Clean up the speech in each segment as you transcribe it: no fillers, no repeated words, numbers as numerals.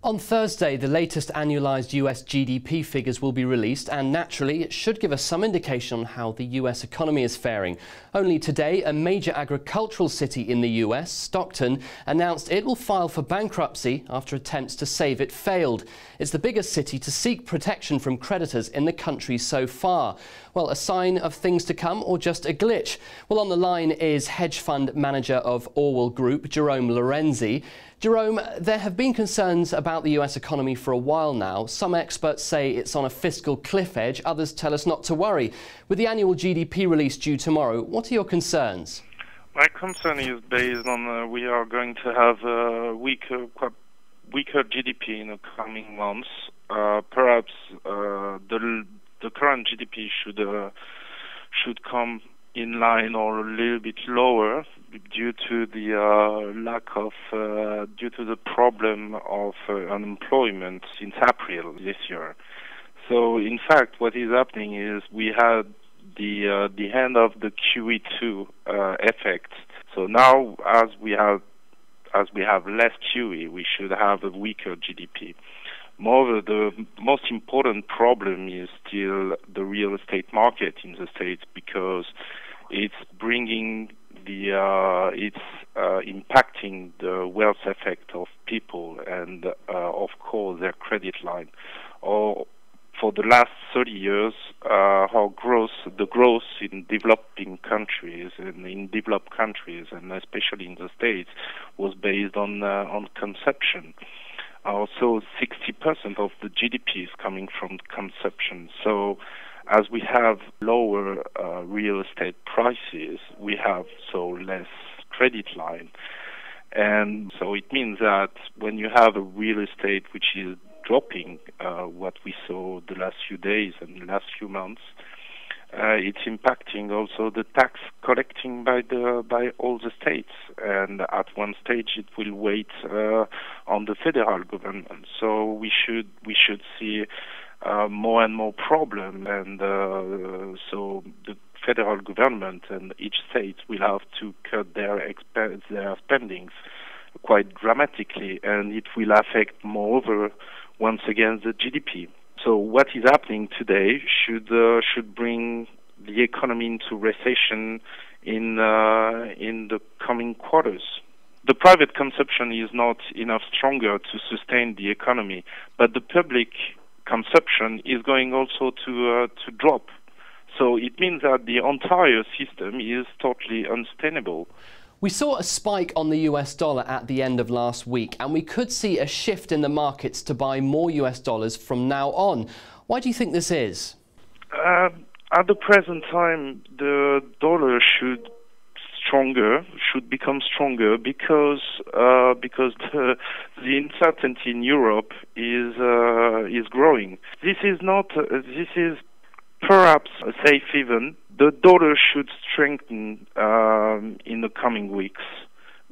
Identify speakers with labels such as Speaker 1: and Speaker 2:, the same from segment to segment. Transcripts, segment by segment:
Speaker 1: On Thursday, the latest annualised US GDP figures will be released, and naturally it should give us some indication on how the US economy is faring. Only today, a major agricultural city in the US, Stockton, announced it will file for bankruptcy after attempts to save it failed. It's the biggest city to seek protection from creditors in the country so far. Well, a sign of things to come or just a glitch? Well, on the line is hedge fund manager of Orwell Group, Jerome Lorenzi. Jerome, there have been concerns about the US economy for a while now. Some experts say it's on a fiscal cliff edge. Others tell us not to worry. With the annual GDP release due tomorrow, what are your concerns?
Speaker 2: My concern is based on we are going to have a weaker GDP in the coming months. Perhaps the current GDP should come in line or a little bit lower due to the due to the problem of unemployment since April this year. So in fact, what is happening is we had the end of the QE2 effect. So now, as we have less QE, we should have a weaker GDP. Moreover, the most important problem is still the real estate market in the States, because it's bringing it's impacting the wealth effect of people and of course their credit line. For the last 30 years, the growth in developing countries and in developed countries, and especially in the States, was based on consumption. Also, 60% of the GDP is coming from consumption. So, as we have lower real estate prices, we have less credit line. And so it means that when you have a real estate which is dropping, what we saw the last few days and the last few months, it's impacting also the tax collecting by all the states, and at one stage it will wait on the federal government. So we should see more and more problem, and so the federal government and each state will have to cut their spendings quite dramatically, and it will affect moreover once again the GDP. So what is happening today should bring the economy into recession in the coming quarters. The private consumption is not enough stronger to sustain the economy, but the public consumption is going also to drop. So it means that the entire system is totally unsustainable.
Speaker 1: We saw a spike on the US dollar at the end of last week, and we could see a shift in the markets to buy more US dollars from now on. Why do you think this is?
Speaker 2: At the present time, the dollar should become stronger because the uncertainty in Europe is growing. This is perhaps a safe haven. The dollar should strengthen in the coming weeks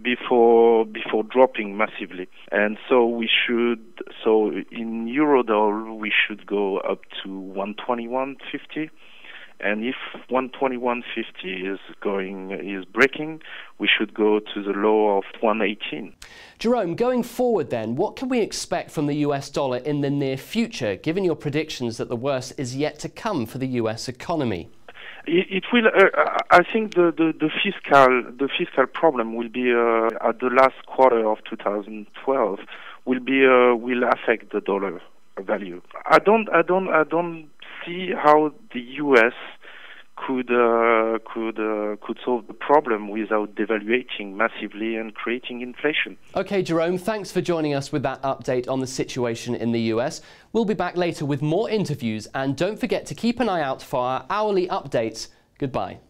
Speaker 2: before dropping massively, and so in Eurodollar we should go up to 121.50. And if 121.50 is breaking, we should go to the low of 118.
Speaker 1: Jerome, going forward then, what can we expect from the US dollar in the near future, given your predictions that the worst is yet to come for the US economy?
Speaker 2: It will. I think the fiscal problem will be at the last quarter of 2012 will affect the dollar value. I don't see how the U.S. could solve the problem without devaluating massively and creating inflation.
Speaker 1: Okay, Jerome, thanks for joining us with that update on the situation in the US. We'll be back later with more interviews, and don't forget to keep an eye out for our hourly updates. Goodbye.